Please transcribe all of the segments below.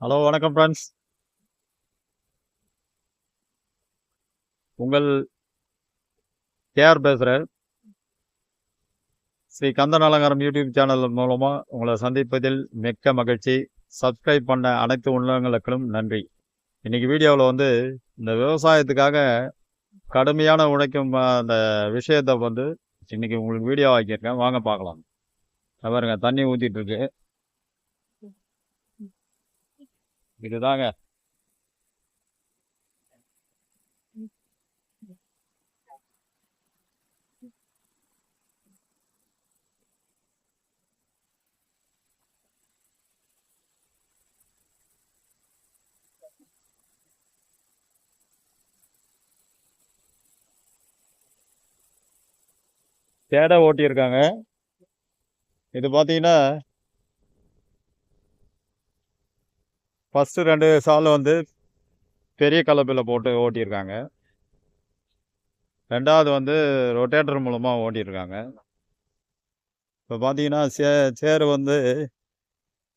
Hello வணக்கம் friends. உங்கள் KR பேசுகிறேன். ஸ்ரீ கந்தன் அலங்காரம் யூடியூப் சேனல் மூலமாக உங்களை சந்திப்பதில் மிக்க மகிழ்ச்சி. சப்ஸ்கிரைப் பண்ண அனைத்து உள்ளங்களுக்கும் நன்றி. இன்னைக்கு வீடியோவில் இந்த விவசாயத்துக்காக கடுமையான உழைக்கும் அந்த விஷயத்தை இன்னைக்கு உங்களுக்கு வீடியோ ஆக்கியிருக்கேன். வாங்க பார்க்கலாம். பாருங்க, தண்ணி ஊற்றிட்டு இருக்கு. இதுதாங்க தேடை ஓட்டியிருக்காங்க. இது பார்த்தீங்கன்னா ஃபஸ்ட்டு 2 சால் பெரிய கலப்பில் போட்டு ஓட்டியிருக்காங்க. ரெண்டாவது ரொட்டேட்டர் மூலமாக ஓட்டியிருக்காங்க. இப்போ பார்த்தீங்கன்னா சேரு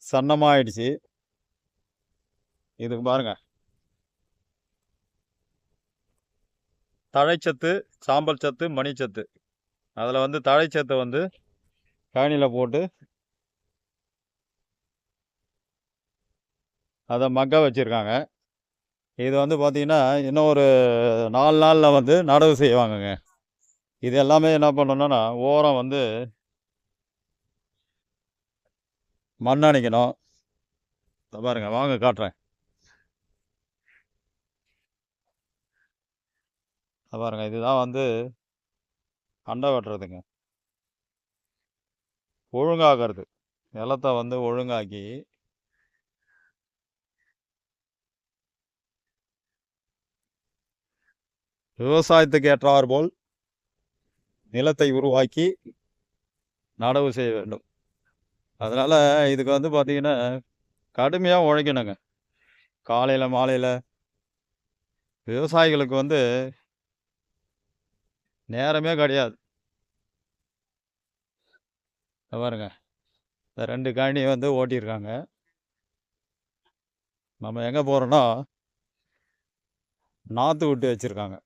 சன்னமாயிடுச்சு. இதுக்கு பாருங்க, தழைச்சத்து, சாம்பல் சத்து, மணிச்சத்து. அதில் தழைச்சத்தை கழனியில் போட்டு அதை மக்க வச்சுருக்காங்க. இது பார்த்தீங்கன்னா இன்னும் ஒரு 4 நாளில் நடவு செய்வாங்கங்க. இது எல்லாமே என்ன பண்ணணும்னா ஓரம் மண் அணைக்கணும். பாருங்க, வாங்க காட்டுறேன். பாருங்க, இதுதான் அண்டை வெட்டுறதுங்க, ஒழுங்காகிறது. நிலத்தை ஒழுங்காக்கி விவசாயத்துக்கு ஏற்றார் போல் நிலத்தை உருவாக்கி நடவு செய்ய வேண்டும். அதனால் இதுக்கு பார்த்தீங்கன்னா கடுமையாக உழைக்கணுங்க. காலையில் மாலையில் விவசாயிகளுக்கு நேரமே கிடையாது. பாருங்க, இந்த 2 கழனி ஓட்டியிருக்காங்க. நம்ம எங்கே போகிறோன்னா நாற்று விட்டு வச்சுருக்காங்க.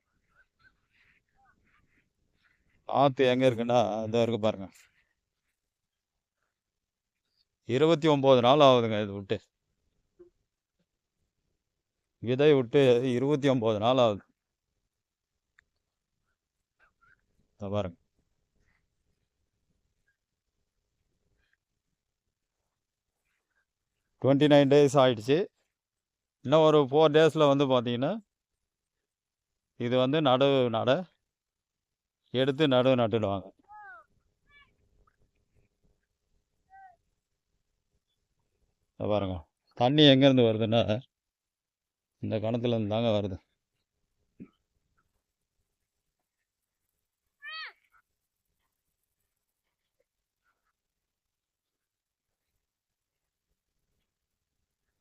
நாற்று எங்கே இருக்குன்னா இந்த இருக்கு பாருங்க. 29 நாள் ஆகுதுங்க. இது விட்டு விதை விட்டு 29 நாள் ஆகுது. பாருங்க, 29 days ஆயிடுச்சு. இன்னும் ஒரு 4 daysல பார்த்தீங்கன்னா இது நட எடுத்து நட்டுடுவாங்க. பாருங்க, தண்ணி எங்கேருந்து வருதுன்னா இந்த கிணத்துலேருந்து தாங்க வருது.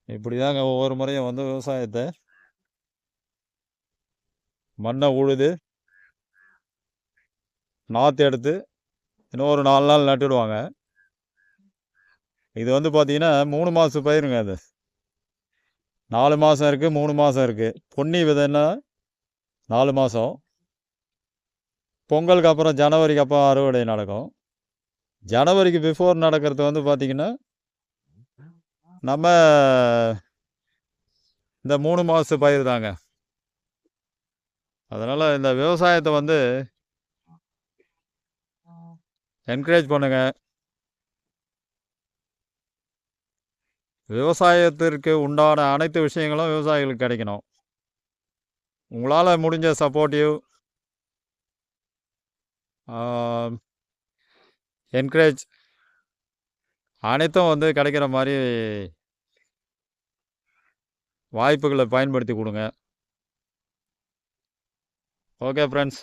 இப்படி தாங்க ஒவ்வொரு முறையும் விவசாயத்தை மண்ணை உழுது நாற்று எடுத்து இன்னும் ஒரு 4 நாள் நட்டுடுவாங்க. இது பார்த்தீங்கன்னா 3 மாதம் பயிருங்க. அது 4 மாதம் இருக்குது, 3 மாதம் இருக்குது. பொன்னி விதைன்னா 4 மாதம். பொங்கலுக்கு அப்புறம் ஜனவரிக்கு அப்புறம் அறுவடை நடக்கும். ஜனவரிக்கு பிஃபோர் நடக்கிறது பார்த்தீங்கன்னா நம்ம இந்த 3 மாதத்து பயிர் தாங்க. அதனால் இந்த விவசாயத்தை என்கரேஜ் பண்ணுங்க. விவசாயத்திற்கு உண்டான அனைத்து விஷயங்களும் விவசாயிகளுக்கு கிடைக்கணும். உங்களால் முடிஞ்ச சப்போர்ட்டிவ், என்கரேஜ் அனைத்தும் கிடைக்கிற மாதிரி வாய்ப்புகளை பயன்படுத்தி கொடுங்க. ஓகே ஃப்ரெண்ட்ஸ்,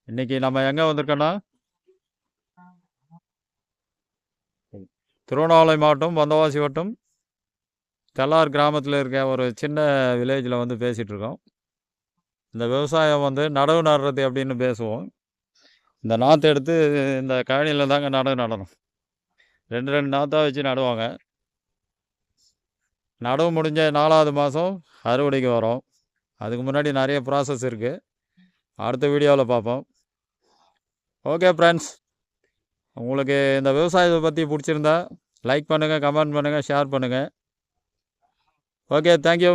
இன்றைக்கி நம்ம எங்கே வந்திருக்கோன்னா திருவண்ணாமலை மாவட்டம் வந்தவாசி வட்டம் தெல்லார் கிராமத்தில் இருக்க ஒரு சின்ன வில்லேஜில் பேசிகிட்ருக்கோம். இந்த விவசாயம் நடவு நடுறது அப்படின்னு பேசுவோம். இந்த நாற்று எடுத்து இந்த கழனியில் தாங்க நடவு நடணும். 2 நாற்றாக வச்சு நடுவாங்க. நடவு முடிஞ்ச 4வது மாதம் அறுவடைக்கு வரும். அதுக்கு முன்னாடி நிறைய ப்ராசஸ் இருக்குது. அடுத்த வீடியோவில் பார்ப்போம். ஓகே ஃப்ரெண்ட்ஸ், உங்களுக்கு இந்த விவசாயத்தை பற்றி பிடிச்சிருந்தா லைக் பண்ணுங்கள், கமெண்ட் பண்ணுங்கள், ஷேர் பண்ணுங்கள். Okay, thank you.